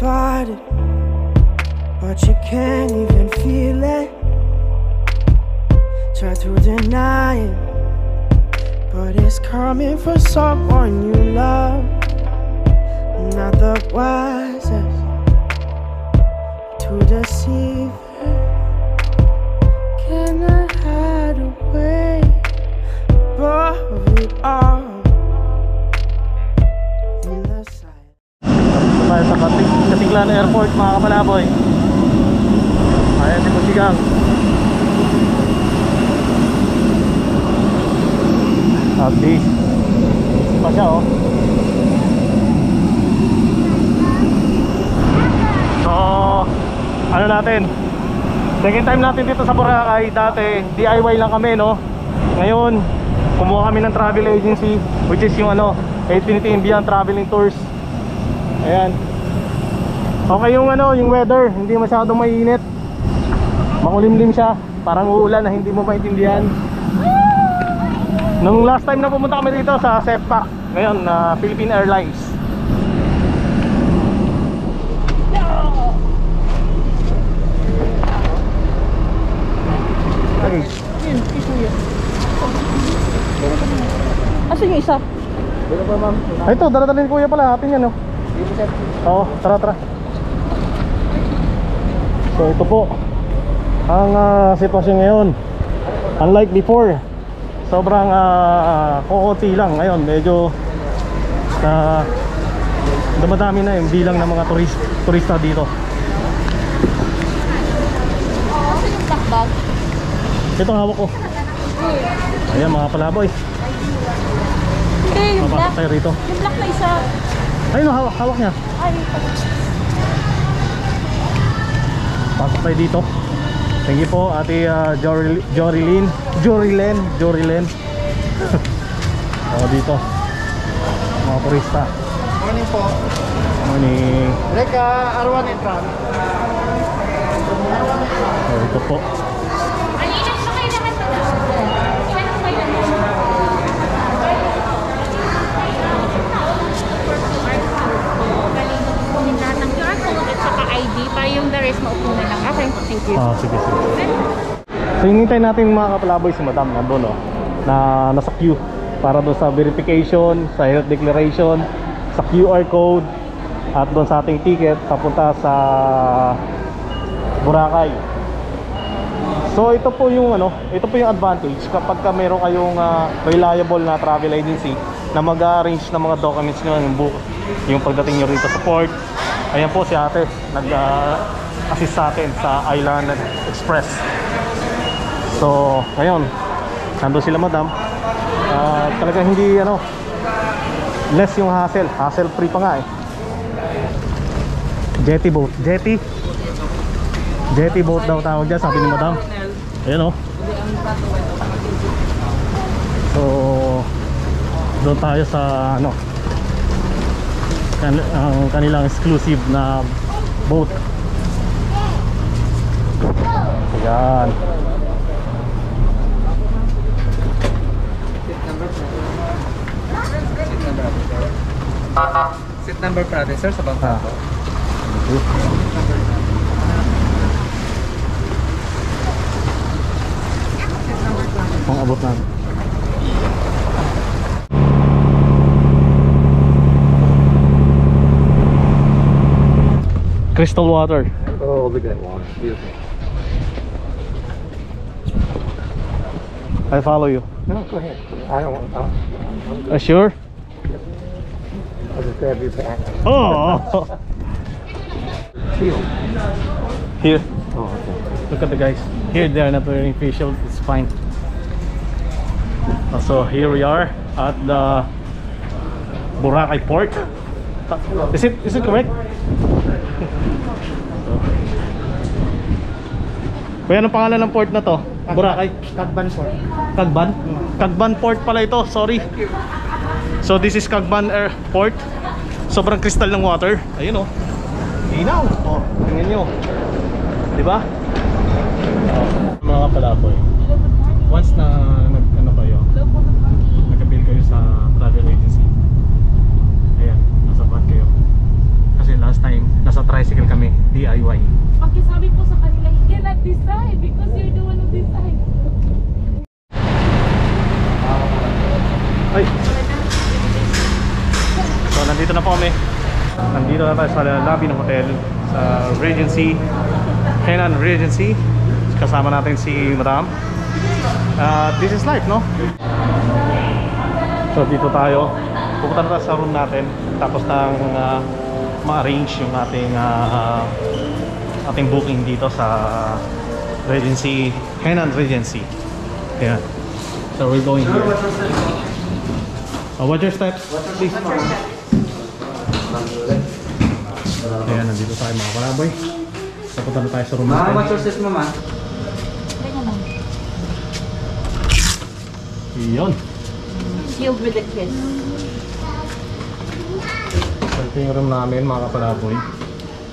fight it, but you can't even feel it. Try to deny it, but it's coming from someone you love. Not the wisest to deceive her. Can I hide away above it all? In the side. Tayo sa Katiglan Airport mga kapalaboy. Ayan si Musigang. At least pa siya oh. So ano natin, second time natin dito sa Boracay. Dati DIY lang kami no. Ngayon kumuha kami ng travel agency, which is yung ano, Infinity and Beyond Traveling Tours. Ayan. Okay yung ano, yung weather, hindi masyadong mainit. Makulimlim siya, parang uulan na hindi mo maintindihan. Nung last time na pumunta kami dito sa SEPAC, ngayon Philippine Airlines. Asan yung isa? Ay, ito, dala-dalhin kuya pala, atin yan, no? Oo, tara, tara. So, ito po ang sitwasyon ngayon. Unlike before, sobrang kokoti lang. Ngayon, medyo dumadami na yung bilang ng mga turista dito. Asan yung black bag? Ito hawak ko. Ayan mga palaboy. Hindi, yung black. Tayo rito. Yung black na isa. Ayun o, hawak niya. Ay, Pasok tayo dito. Thank you po ate Jorilen. O dito mga turista. Morning po. Morning. Reka, Arwan and Tran. O ito po. ID para yung the rest maupo na lang. Okay, thank you. Sige, sige. So hinintay natin mga kapalaboy si madam nandun no, na nasa queue para doon sa verification, sa health declaration, sa QR code at doon sa ating ticket papunta sa Boracay. So ito po yung ano, ito po yung advantage kapag ka meron kayong reliable na travel agency na mag-arrange ng mga documents nyo, yung pagdating nyo rito sa port. Ayan po si ate, nag-assist sa atin sa Island Express. So, ngayon, nandun sila madam. Talagang hindi, ano, less yung hassle. Hassle free pa nga eh. Jetty boat. Jetty boat daw tawag dyan, sabi ni madam. Ayan o. So, doon tayo sa, ano, ang kanilang exclusive na boat. Ayan. Seat number pa natin, sir, sa bangka po. Ang abot na. Crystal water. Oh, look at that water. Beautiful. I follow you. No, go ahead. I don't want. Sure? I'll just grab your back. Oh! Feel. Here. Oh, okay. Look at the guys. Here they are not wearing face shield. It's fine. So here we are at the Boracay port. Is it correct? Kuya, anong pangalan ng port na to? Boracay? Cagban Port. Cagban? Cagban port pala ito, sorry. So this is Cagban Airport. Sobrang crystal ng water. Ayun oh. Linaw. Oh, tingnan nyo. Diba? Mga kapalaboy, once na nagkabil kayo sa travel agency, ayan, nasa van kayo. Kasi last time nasa DIY. Pakisabi po sa kanila, you cannot decide because you're the one who decide. Ay! So nandito na po kami. Nandito na tayo sa lobby ng hotel sa Regency, Henan Regency. Kasama natin si Madam. This is life, no? So dito tayo. Pupunta na tayo sa room natin. Tapos nang ma-arrange yung ating booking dito sa Regency, Henan Regency. Ayan. So we're going here. Watch your steps, please. Ayan, nandito tayo mga kalaboy. Napunta na tayo sa room natin. Watch your steps, mama. Iyon. Sealed with a kiss. Ito yung room namin mga kapalaboy.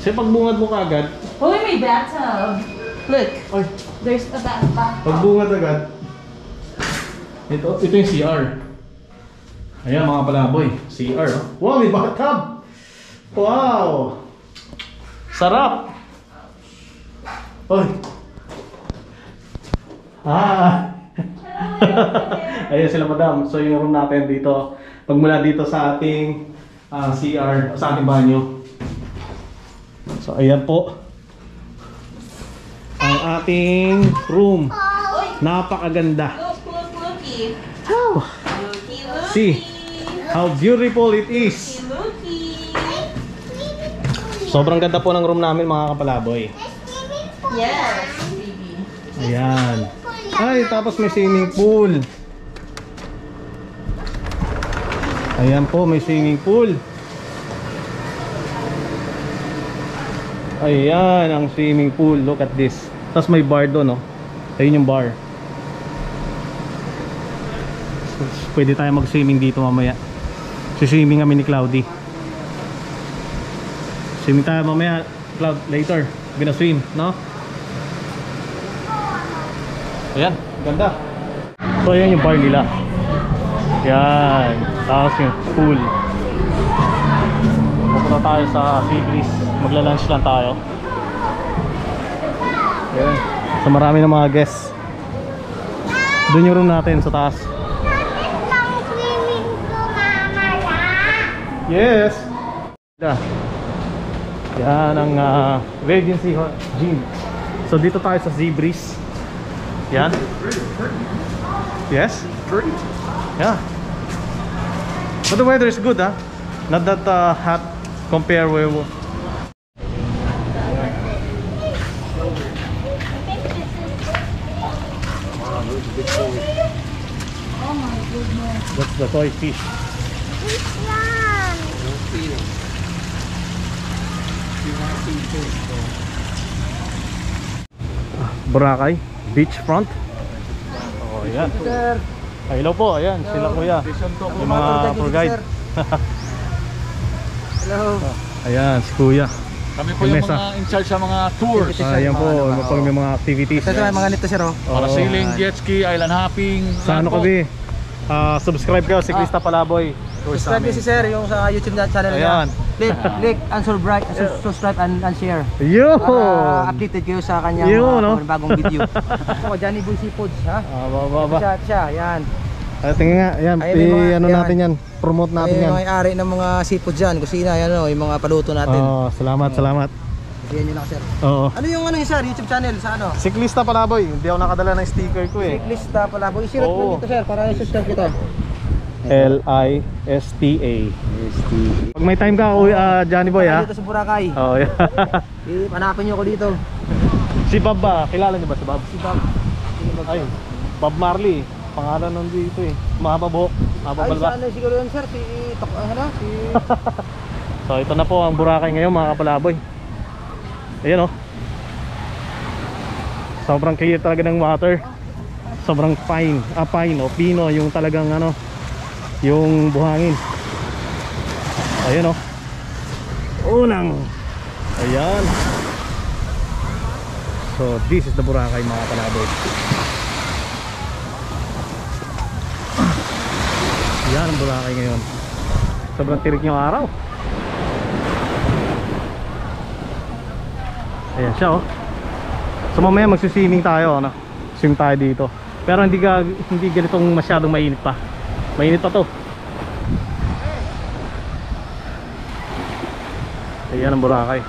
Kasi pagbungad mo kagad. Hoy, may bathtub. Look, Ay, there's a bathtub. pagbungad agad. Ito yung CR. Ayan mga palaboy, CR. Wow, may bathtub! Wow! Sarap! Oy! Ayan sila madam. So yung room natin dito, pagmula dito sa ating CR, sa ating banyo. So ayan po ang ating room. Napakaganda. Oh. See how beautiful it is. Sobrang ganda po ng room namin mga kapalaboy. Yes, baby. Ayan. Ay, tapos may swimming pool. Ayan po, may swimming pool. Ayan ang swimming pool. Look at this. Tapos may bar doon, no? Ayun yung bar. Pwede tayo mag-swimming dito mamaya. Swimming kami ni Cloudy. Swimming tayo mamaya, Cloud, later. Gonna swim, no? Ayan, ganda. So ayan yung bar nila. Yan. Tapos yung pool. Pupunta tayo sa Sea Breeze. Magla-lunch lang tayo. Ayan. So marami ng mga guests. Doon yung room natin sa taas. Yes. Yan ang Regency Gym. So dito tayo sa Sea Breeze. Yan. Yes. Yeah. But the weather is good, huh? Not that hot compared with. That's the toy fish. Boracay beachfront. Oh, ayan. Hello po, ayan, sila kuya. Yung mga tour guide. Hello. Ayan, si kuya. Kami po yung mga in charge sa mga tours. Ayan po, pag may mga activities. Ito mga ganito sir, oh. Para sailing, jet ski, island hopping. Sa ano kami? Subscribe kayo, Siklista Palaboy. Subscribe niyo si sir yung sa YouTube channel Ayan. niya. Click and subscribe and share. Yun! Para updated kayo sa kanyang Yun, no? bagong video. Ako, Johnny Boy Seafoods, ha? Baba. Siya, yan. Tingnan nga, ayan, Ayun, may mga- ano yan. natin yan, promote natin Ay, yan. mga ari ng mga seafood dyan, kusina, yan o, yung mga paluto natin. Oo, salamat. Yan yun lang sir. Oo. Ano yung ano yun sir, YouTube channel sa ano? Siklista Palaboy, hindi ako nakadala ng sticker ko eh. Checklista pala. Isirat Oo. mo dito sir, para i-subscribe kita. Lista. Pag may time ka, Johnny Boy ha. Dito sa Boracay. Oh, yeah. Hanapin niyo ako dito. Si Bob ba? Kilala niyo ba si Bob? Si Bob. Ay, Bob Marley. Pangalan nun dito eh. Mahaba buhok. Mahaba Ay, balba. saan siguro yun sir? Si... So ito na po ang Boracay ngayon mga kapalaboy. Ayan o. Sobrang clear talaga ng water. Sobrang fine. Pine o pino yung talagang ano, yung buhangin. Ayan o. Unang. Ayan. So this is the Boracay mga kapalaboy. Yan ang Boracay ngayon. Sobrang tirik yung araw. Ayan siya oh. So mamaya magsiswimming tayo, ano? Swim tayo dito. Pero hindi ganitong masyadong mainit pa. Mainit pa to. Ayan ang Boracay.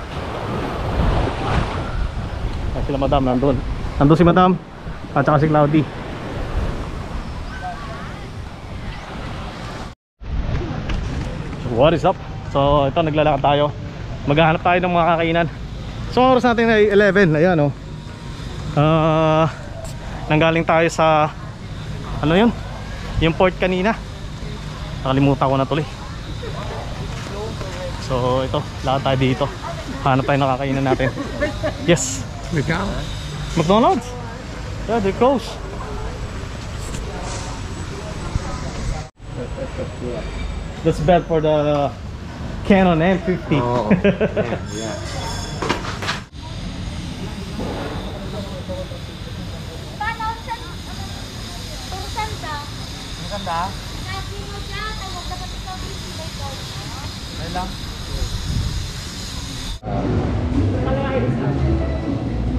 Ayan sila madam, nandun. Nandun si madam at saka si Cloudy. What is up? So ito, naglalakad tayo. Maghahanap tayo ng mga kakainan. So oras natin ay 11. Ayan oh. Nanggaling tayo sa ano yun? Yung port kanina. Nakalimutan ko na tuloy. So ito, lakad tayo dito. Hanap tayo ng kakainan natin. Yes. McDonald's? Yeah, they're close. That's bad for the Canon M50. Oh, yeah.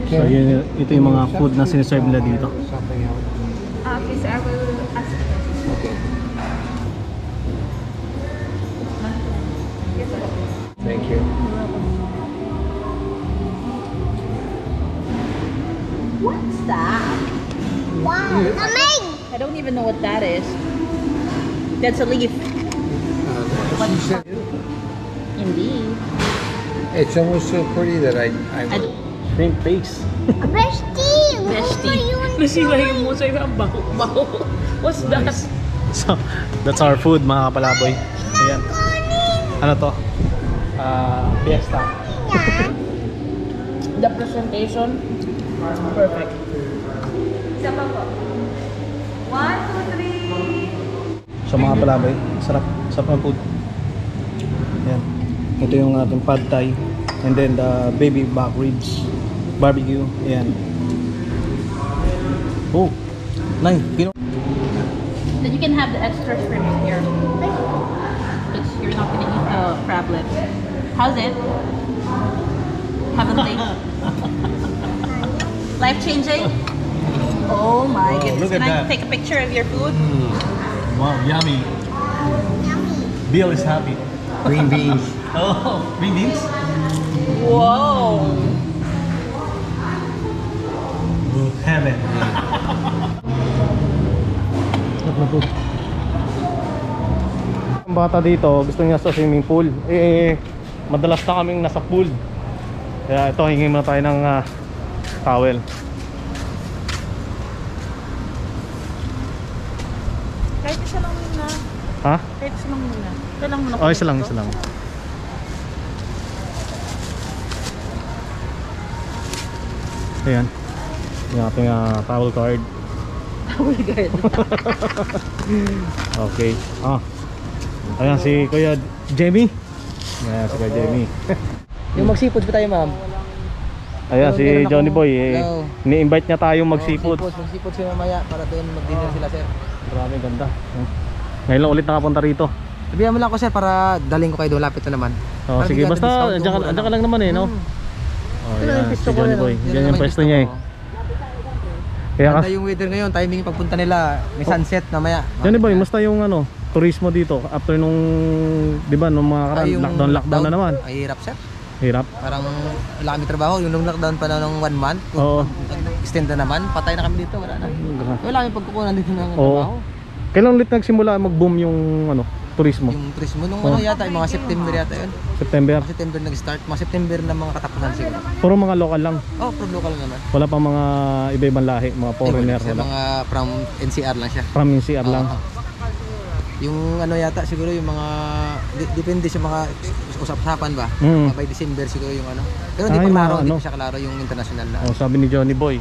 So yun, ito yung mga food na siniserve nila dito. Something else. Okay, so I will ask. Thank you. What's that? Wow, I don't even know what that is. That's a leaf. She said Indeed. it's almost so pretty that I Shrimp paste. Bestie! Nasilahin mo sa'yo ang baho. What's that? So that's our food mga kapalaboy. Ayan. Ano to? Fiesta. The presentation, perfect. Isa pa po. 1, 2, 3. So mga kapalaboy, sarap ng food. Ayan. Ito yung ating pad thai. And then the baby back ribs. Barbecue. Ayan. Oh, nice. Then you can have the extra shrimp here. It's, you're not gonna eat the crablet. How's it? Heavenly. Life changing? Oh my goodness. look at Can I that. take a picture of your food? Wow, yummy. Bill is happy. green beans. Oh, green beans? Whoa! Heaven. Ang bata dito, gusto niya sa swimming pool. Madalas na kaming nasa pool. Kaya ito, hingin muna tayo ng towel. Kahit isa lang muna. Ha? Kahit isa lang muna. Isa lang muna. Oh, isa lang, isa lang. Ayan. Yung ating towel card. Towel guard. Okay. Ayan si Kuya Jamie. Ayan si Kuya Jamie. Yung mag-seafood pa tayo, ma'am. Ayan si Meron Johnny akong- Boy. Hello. Ni-invite niya tayong mag-seafood. Mag-seafood sila mamaya para doon mag-dinner sila, sir. Grabe, ganda. Ngayon lang ulit nakapunta rito. Sabihan mo lang ako, sir, para daling ko kayo doon. Lapit na naman. Oh, Para sige, bigyan natin basta discount andyan kung ka lang naman eh, no? Oh, Ito lang yan, yung si pisto ko, Johnny ano? Boy. Yan Yan lang yung yung pwesto pisto niya eh. ko. Kaya Ganda yung weather ngayon, timing yung pagpunta nila. May sunset mamaya. Johnny Boy, musta yung turismo dito after nung, di ba, nung mga Ay, yung lockdown na naman. Ay, hirap, sir. Hirap. Parang wala kami trabaho. Yung nung lockdown pa na ng 1 month. Oo. Extend na naman. Patay na kami dito. Wala na. Wala kami pagkukunan dito ng trabaho. Oo. Kailan ulit nagsimula mag-boom yung turismo? Yung turismo nung Oo. yata, yung mga September yata yun. September. Mga September nag-start. Mga September na mga katapusan siguro. Puro mga local lang. Oh, pro local naman. Wala pa mga iba-ibang lahi, mga foreigner. Kasi Wala. mga from NCR lang siya. From NCR lang. Oo. Yung yata siguro yung mga depende sa mga usap-usapan ba. Mm. By December siguro yung Pero hindi Ay, pa mga klaro, hindi ano. pa siya klaro yung international na. Oh, sabi ni Johnny Boy,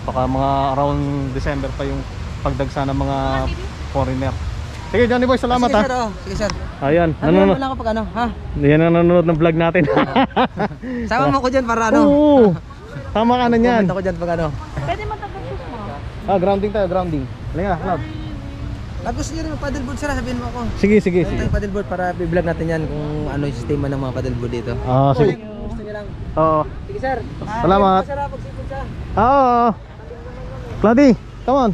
baka mga around December pa yung pagdagsa ng mga foreigner. Sige Johnny Boy, salamat Sige, ha. sir, oh. Sige, sir. Ayan, Ano lang ako pag ha? Yan ang nanonood ng vlog natin. Sama mo ko diyan para Oo. Tama ka na niyan. Comment ako diyan pag Pwede matapos mo. Grounding tayo, grounding. Halika, halap. Gusto niyo rin paddleboard, sir, sabihin mo ako. Sige, sige, Meron sige. tayong paddleboard para i-vlog natin yan kung ano yung sistema ng mga paddleboard dito. Sige. Gusto niyo lang. Oo. Sige, sir. Salamat. Masarap magsipon siya. Oo. Clady, come on.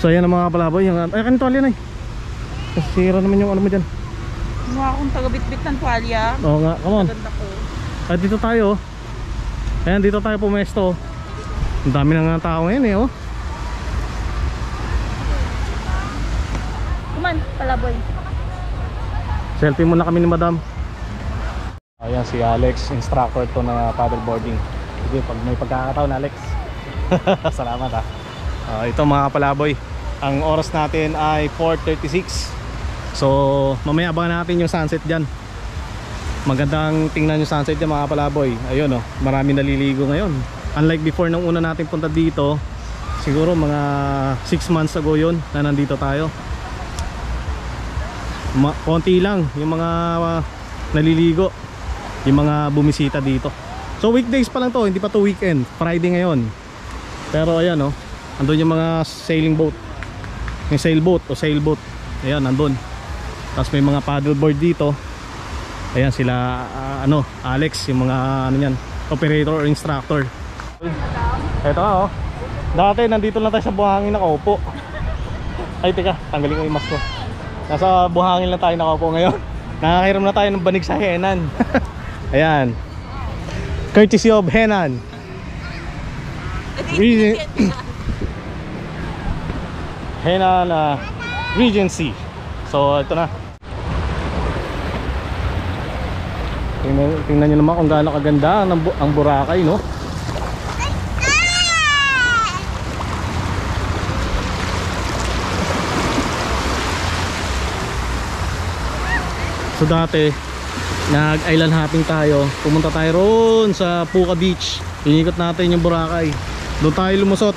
So ayan ang mga palaboy. Ay, kanito alin ay. Sira naman yung ano mo dyan. Mukha akong taga-bitbit ng tuwalya. Oo nga, come on. Ganda ko. At dito tayo. Ayan, dito tayo pumesto. Ang dami na nga tao ngayon eh, oh. Kuman, palaboy. Selfie muna kami ni madam. Ayan si Alex, instructor to na paddleboarding. Sige, pag may pagkakataon, Alex. Salamat ha. Ito mga palaboy, ang oras natin ay 4:36. So mamaya abangan natin yung sunset dyan. Magandang tingnan yung sunset dyan mga palaboy. Ayun oh, marami naliligo ngayon. Unlike before nung una natin punta dito, siguro mga 6 months ago yun na nandito tayo. Konti lang yung mga naliligo, yung mga bumisita dito. So weekdays pa lang to, hindi pa to weekend. Friday ngayon. Pero ayan oh, andun yung mga sailing boat, yung sailboat o sailboat. Ayan, andun. Tapos may mga paddleboard dito. Ayan sila Alex, yung mga ano yan, operator or instructor. Eto nga oh, dati nandito lang tayo sa buhangin nakaupo. Ay teka, tanggalin ko yung mask ko. Nasa buhangin lang tayo nakaupo ngayon. Nakakahiram na tayo ng banig sa Henan. Ayan, courtesy of Henan Henan Regency. So ito na. Tingnan nyo naman kung gaano kaganda ang Boracay, no? So dati nag-island hopping tayo. Pumunta tayo roon sa Puka Beach. Inikot natin yung Boracay. Doon tayo lumusot.